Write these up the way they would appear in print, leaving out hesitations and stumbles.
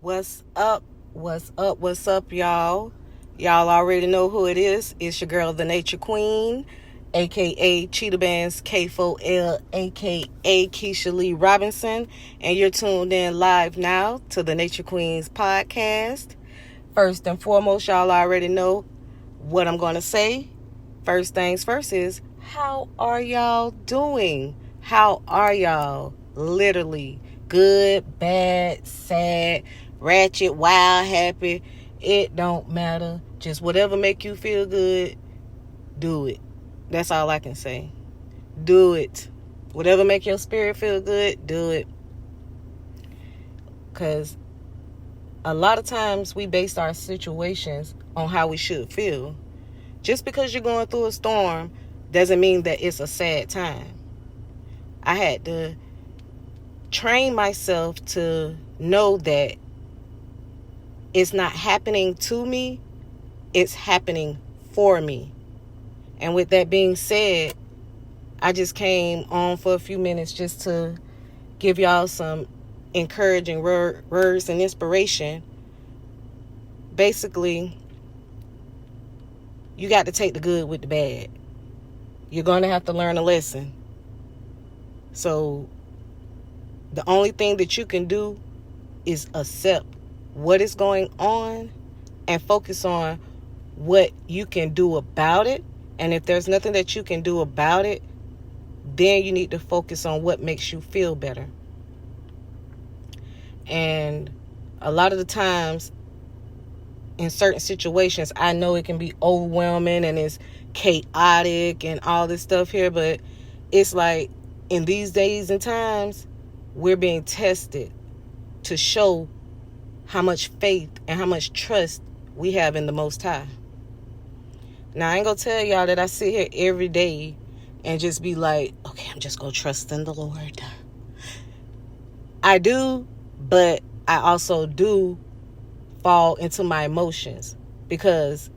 What's up? What's up? What's up, y'all? Y'all already know who it is. It's your girl, the Nature Queen, aka Cheetah Band's K4L, aka Keisha Lee Robinson, and you're tuned in live now to the Nature Queens podcast. First and foremost, y'all already know what I'm going to say. First things first is, how are y'all doing? How are y'all? Literally, good, bad, sad, ratchet, wild, happy. It don't matter. Just whatever make you feel good, do it. That's all I can say. Do it. Whatever make your spirit feel good, do it. Because a lot of times we base our situations on how we should feel. Just because you're going through a storm doesn't mean that it's a sad time. I had to train myself to know that it's not happening to me, it's happening for me. And with that being said, I just came on for a few minutes just to give y'all some encouraging words and inspiration. Basically, you got to take the good with the bad. You're going to have to learn a lesson. So the only thing that you can do is accept what is going on and focus on what you can do about it. And if there's nothing that you can do about it, then you need to focus on what makes you feel better. And a lot of the times in certain situations, I know it can be overwhelming and it's chaotic and all this stuff here, but it's like in these days and times, we're being tested to show how much faith and how much trust we have in the Most High. Now, I ain't gonna tell y'all that I sit here every day and just be like, okay, I'm just gonna trust in the Lord. I do, but I also do fall into my emotions, because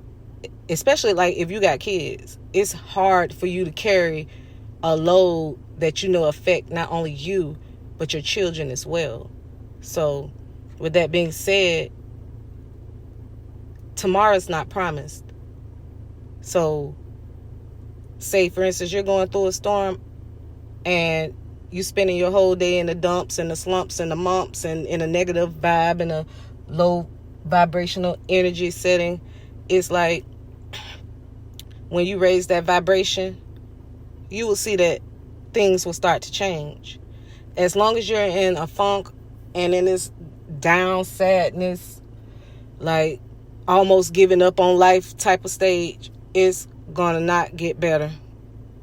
especially like if you got kids, it's hard for you to carry a load that you know affect not only you but your children as well. So with that being said, tomorrow's not promised. So say for instance you're going through a storm and you spending your whole day in the dumps and the slumps and the mumps and in a negative vibe and a low vibrational energy setting. It's like when you raise that vibration, you will see that things will start to change. As long as you're in a funk and in this down sadness, like almost giving up on life type of stage, it's gonna not get better.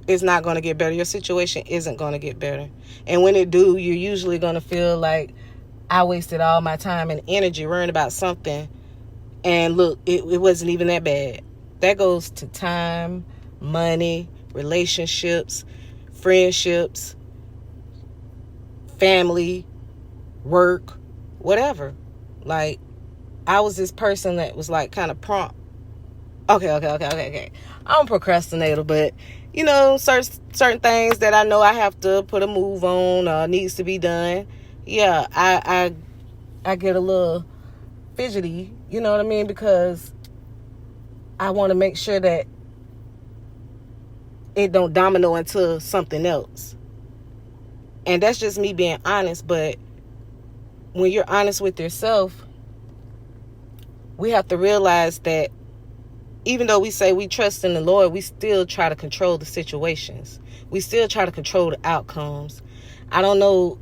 It's not gonna get better. Your situation isn't gonna get better. And when it do, you're usually gonna feel like, I wasted all my time and energy worrying about something, and look, it wasn't even that bad. That goes to time, money, relationships, friendships, family, work, whatever. Like, I was this person that was like kind of prompt. Okay. I'm a procrastinator, but you know, certain things that I know I have to put a move on, needs to be done. Yeah, I get a little fidgety, you know what I mean? Because I want to make sure that it don't domino into something else. And that's just me being honest. But when you're honest with yourself, we have to realize that even though we say we trust in the Lord, we still try to control the situations. We still try to control the outcomes. I don't know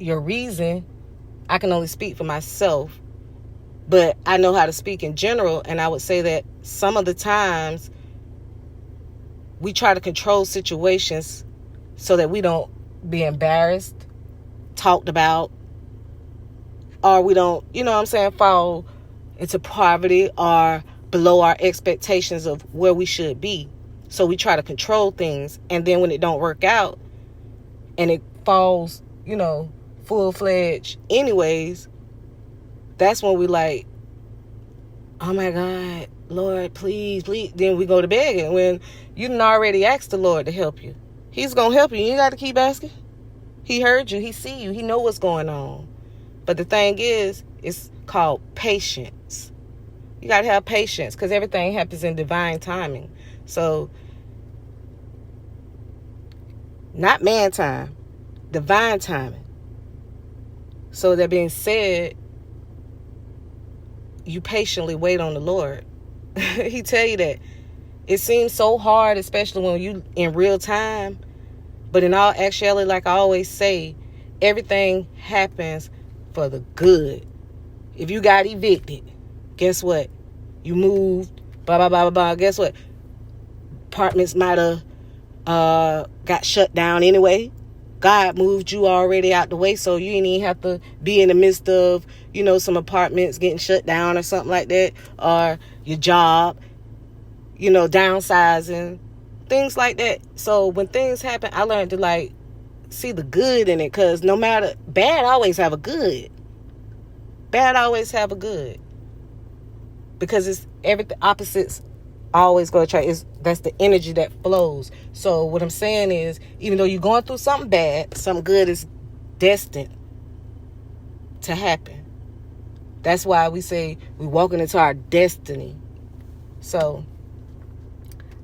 your reason. I can only speak for myself. But I know how to speak in general. And I would say that some of the times we try to control situations so that we don't be embarrassed, talked about, or we don't, you know what I'm saying, fall into poverty or below our expectations of where we should be. So we try to control things, and then when it don't work out and it falls, you know, full-fledged anyways, that's when we like, oh my God, Lord, please. Then we go to beg, and when you done already asked the Lord to help you, He's gonna help you. You ain't got to keep asking. He heard you. He see you. He know what's going on. But the thing is It's called patience. You got to have patience because everything happens in divine timing. So, not man time, divine timing. So that being said, you patiently wait on the Lord. He tell you that. It seems so hard, especially when you in real time. But in all actuality, like I always say, everything happens for the good. If you got evicted, guess what? You moved, blah, blah, blah, blah, blah. Guess what? Apartments might have got shut down anyway. God moved you already out the way, so you didn't even have to be in the midst of, some apartments getting shut down or something like that, or your job, downsizing, things like that. So when things happen, I learned to see the good in it, because no matter, bad always have a good. Bad always have a good. Because it's everything, opposites always go to try. That's the energy that flows. So what I'm saying is, even though you're going through something bad, something good is destined to happen. That's why we say we're walking into our destiny. So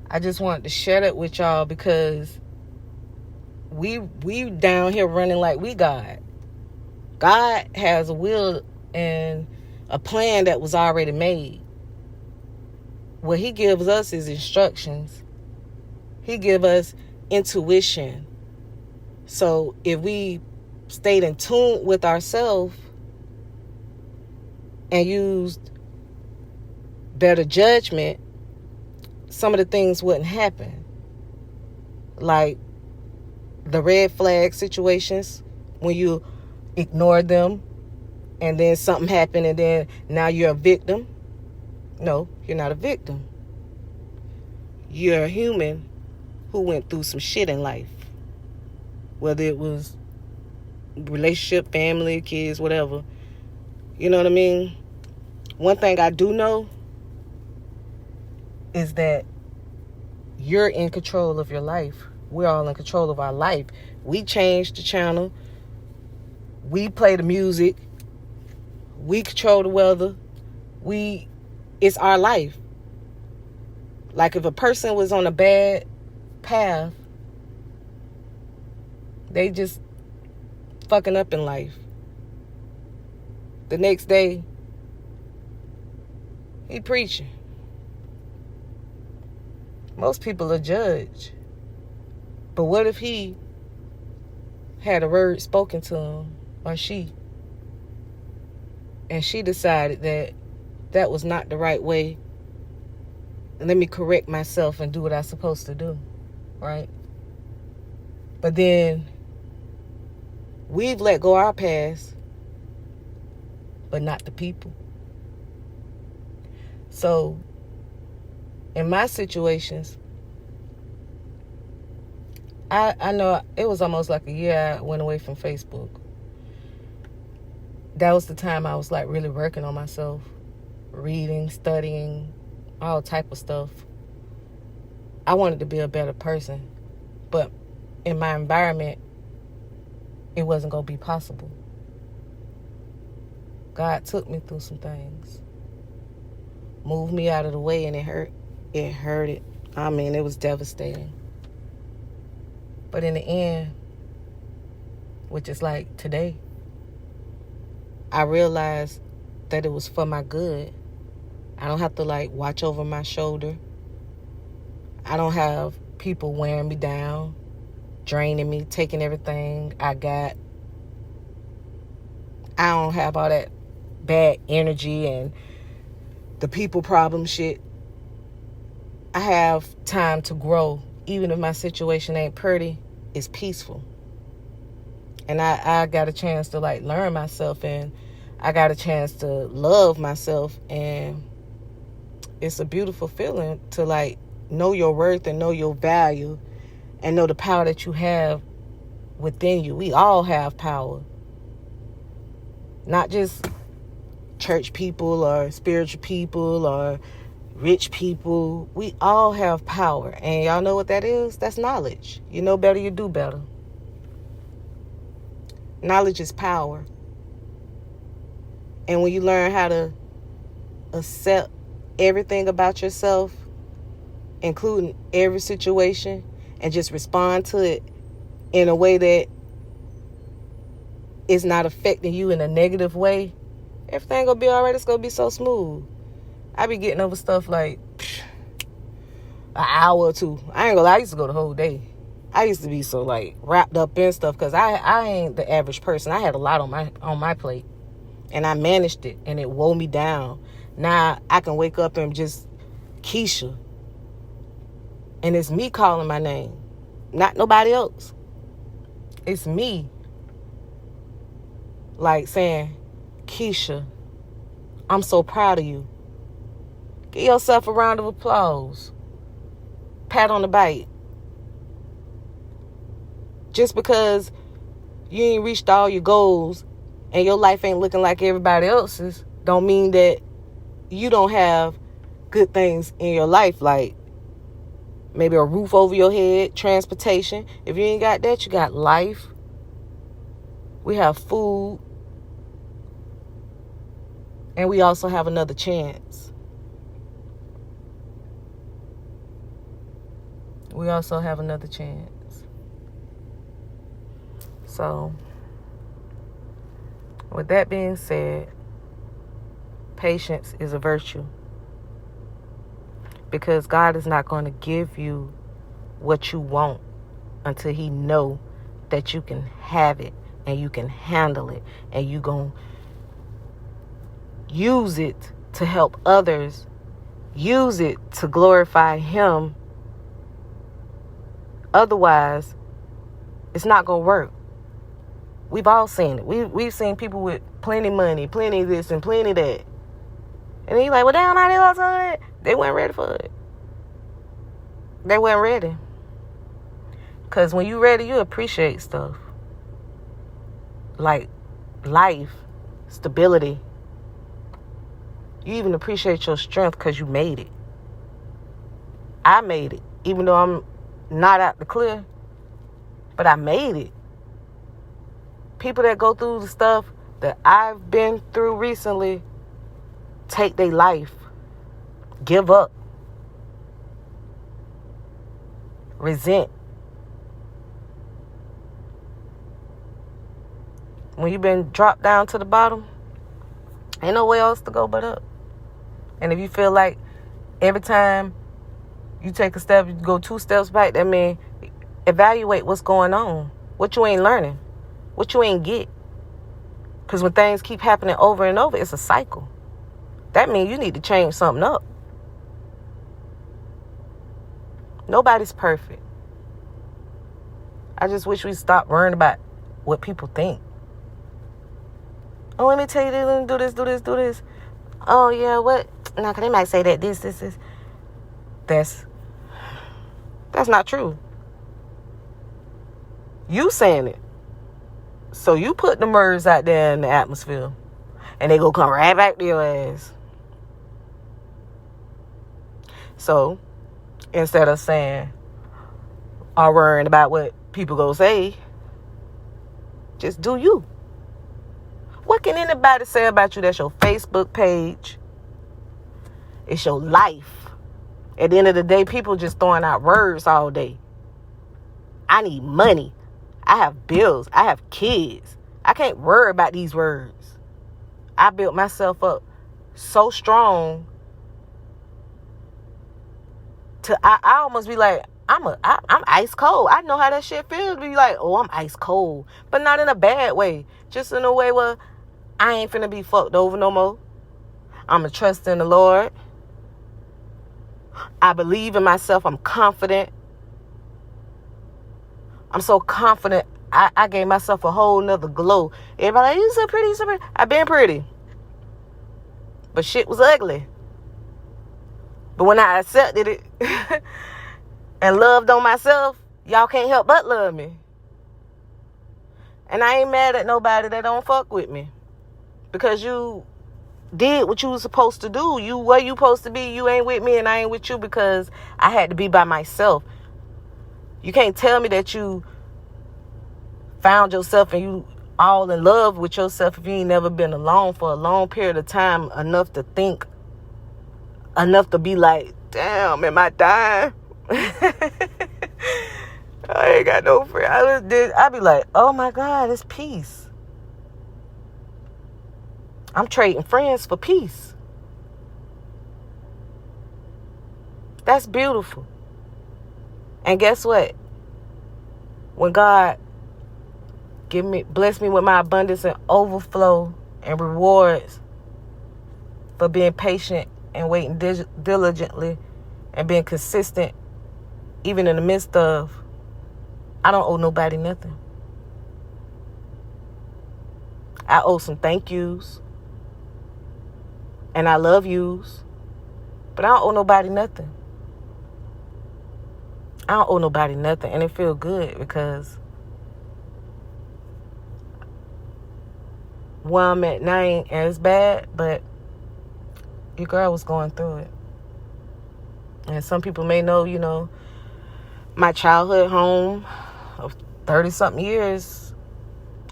I just wanted to share that with y'all, because we down here running like we God. God has a will and a plan that was already made. What he gives us is instructions. He gives us intuition. So if we stayed in tune with ourselves and used better judgment, some of the things wouldn't happen. Like the red flag situations, when you ignore them and then something happened and then now you're a victim. No, you're not a victim. You're a human who went through some shit in life. Whether it was relationship, family, kids, whatever. You know what I mean? One thing I do know is that you're in control of your life. We're all in control of our life. We change the channel. We play the music. We control the weather. It's our life. Like if a person was on a bad path, they just fucking up in life. The next day, he preaching. Most people are judged. But what if he had a word spoken to him, or she, and she decided that was not the right way, and let me correct myself and do what I'm supposed to do, right? But then we've let go our past, but not the people. So in my situations, I know it was almost like a year I went away from Facebook. That was the time I was really working on myself, reading, studying, all type of stuff. I wanted to be a better person, but in my environment, it wasn't going to be possible. God took me through some things, moved me out of the way, and it hurt. It hurted. I mean, it was devastating. But in the end, which is like today, I realized that it was for my good. I don't have to watch over my shoulder. I don't have people wearing me down, draining me, taking everything I got. I don't have all that bad energy and the people problem shit. I have time to grow. Even if my situation ain't pretty, it's peaceful. And I got a chance to learn myself, and I got a chance to love myself, and it's a beautiful feeling to know your worth and know your value and know the power that you have within you. We all have power. Not just church people or spiritual people or rich people. We all have power. And y'all know what that is? That's knowledge. You know better, you do better. Knowledge is power. And when you learn how to accept everything about yourself, including every situation, and just respond to it in a way that is not affecting you in a negative way, everything gonna be all right. It's gonna be so smooth. I be getting over stuff like an hour or two. I ain't gonna lie, I used to go the whole day. I used to be so like wrapped up in stuff because I ain't the average person. I had a lot on my plate, and I managed it, and it wore me down. Now I can wake up and just Keisha, and it's me calling my name, not nobody else. It's me, like saying, Keisha, I'm so proud of you. Give yourself a round of applause. Pat on the back. Just because you ain't reached all your goals and your life ain't looking like everybody else's, don't mean that you don't have good things in your life, like maybe a roof over your head, transportation. If you ain't got that, you got life. We have food. And we also have another chance. We also have another chance. So, with that being said, patience is a virtue. Because God is not going to give you what you want until He know that you can have it and you can handle it and you going to use it to help others, use it to glorify Him. Otherwise, it's not going to work. We've all seen it. We've seen people with plenty of money, plenty of this and plenty of that. And he's like, well, damn, how they lost all that? They weren't ready for it. They weren't ready. Because when you're ready, you appreciate stuff. Like life, stability. You even appreciate your strength because you made it. I made it. Even though I'm not out the clear. But I made it. People that go through the stuff that I've been through recently take their life. Give up. Resent. When you've been dropped down to the bottom, ain't no way else to go but up. And if you feel like every time you take a step, you go 2 steps back, that means evaluate what's going on. What you ain't learning. What you ain't get. Because when things keep happening over and over, it's a cycle. That means you need to change something up. Nobody's perfect. I just wish we stopped worrying about what people think. Oh, let me tell you this, let me do this. Oh, yeah, what? No, because they might say that this. That's not true. You saying it. So you put the words out there in the atmosphere. And they gonna come right back to your ass. So, instead of saying or worrying about what people gonna say, just do you. What can anybody say about you? That's your Facebook page. It's your life. At the end of the day, people just throwing out words all day. I need money. I have bills. I have kids. I can't worry about these words. I built myself up so strong to I almost be like, I'm ice cold. I know how that shit feels to be like, oh, I'm ice cold. But not in a bad way. Just in a way where I ain't finna be fucked over no more. I'ma trust in the Lord. I believe in myself. I'm confident. I'm so confident. I gave myself a whole nother glow. Everybody like, you so pretty, you so pretty. I've been pretty. But shit was ugly. But when I accepted it and loved on myself, y'all can't help but love me. And I ain't mad at nobody that don't fuck with me. Because you did what you was supposed to do. You where you supposed to be. You ain't with me and I ain't with you because I had to be by myself. You can't tell me that you found yourself and you all in love with yourself if you ain't never been alone for a long period of time, enough to think, enough to be like, damn, am I dying? I ain't got no friend. I be like, oh my God, it's peace. I'm trading friends for peace. That's beautiful. And guess what? When God bless me with my abundance and overflow and rewards for being patient and waiting diligently and being consistent, even in the midst of, I don't owe nobody nothing. I owe some thank yous and I love yous, but I don't owe nobody nothing. I don't owe nobody nothing, and it feels good because where I'm at now ain't as bad, but your girl was going through it. And some people may know, my childhood home of 30-something years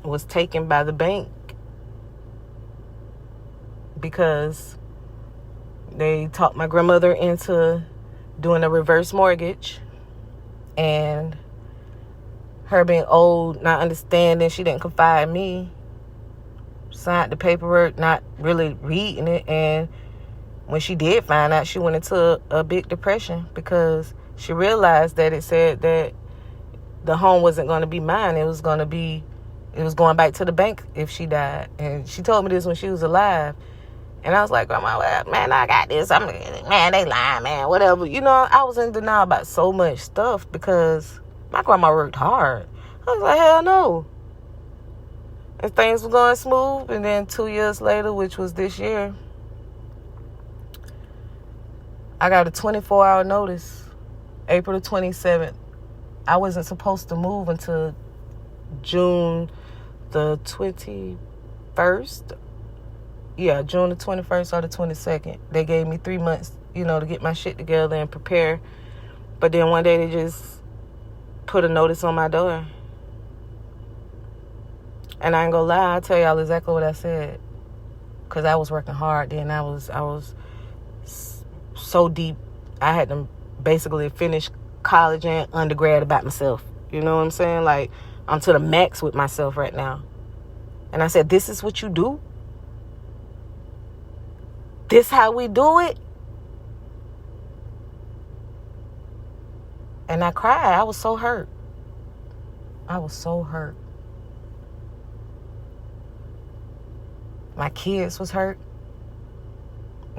was taken by the bank because they talked my grandmother into doing a reverse mortgage. And her being old, not understanding, she didn't confide in me, signed the paperwork, not really reading it. And when she did find out, she went into a big depression because she realized that it said that the home wasn't going to be mine. It was going back to the bank if she died. And she told me this when she was alive. And I was like, Grandma, well, man, I got this. Man, they lying, man, whatever. I was in denial about so much stuff because my grandma worked hard. I was like, hell no. And things were going smooth. And then 2 years later, which was this year, I got a 24-hour notice, April the 27th. I wasn't supposed to move until June the 21st. Yeah, June the 21st or the 22nd. They gave me 3 months, to get my shit together and prepare. But then one day they just put a notice on my door. And I ain't gonna lie, I'll tell y'all exactly what I said. Because I was working hard then. I was so deep. I had to basically finish college and undergrad about myself. You know what I'm saying? Like, I'm to the max with myself right now. And I said, this is what you do? This how we do it? And I cried. I was so hurt. My kids was hurt.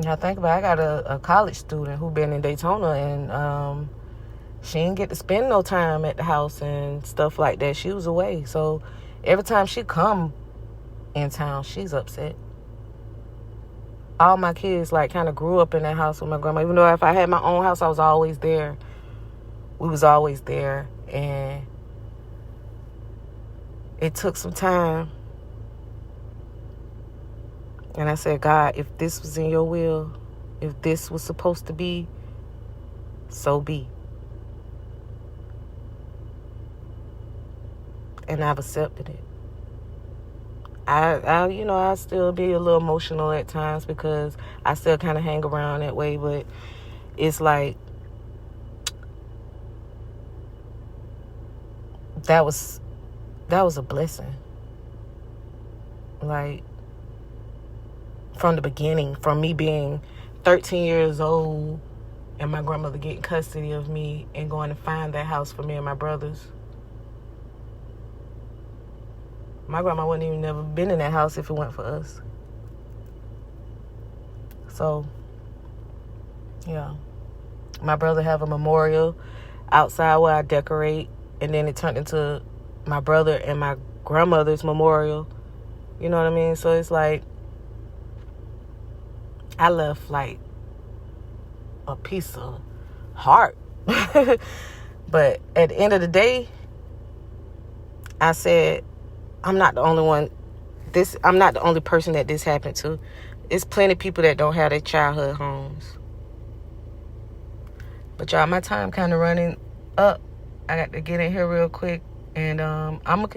Think about it. I got a college student who been in Daytona, and she didn't get to spend no time at the house and stuff like that. She was away. So every time she come in town, she's upset. All my kids kind of grew up in that house with my grandma. Even though if I had my own house, I was always there. We was always there. And it took some time. And I said, God, if this was in your will, if this was supposed to be, so be. And I've accepted it. I still be a little emotional at times because I still kind of hang around that way, but it's like that was a blessing. Like, from the beginning, from me being 13 years old and my grandmother getting custody of me and going to find that house for me and my brothers. My grandma wouldn't even never been in that house if it weren't for us. So, yeah. My brother have a memorial outside where I decorate, and then it turned into my brother and my grandmother's memorial. You know what I mean? So it's like I left like a piece of heart. But at the end of the day, I said, I'm not the only one. I'm not the only person that this happened to. It's plenty of people that don't have their childhood homes. But y'all, my time kind of running up. I got to get in here real quick. And I'm going to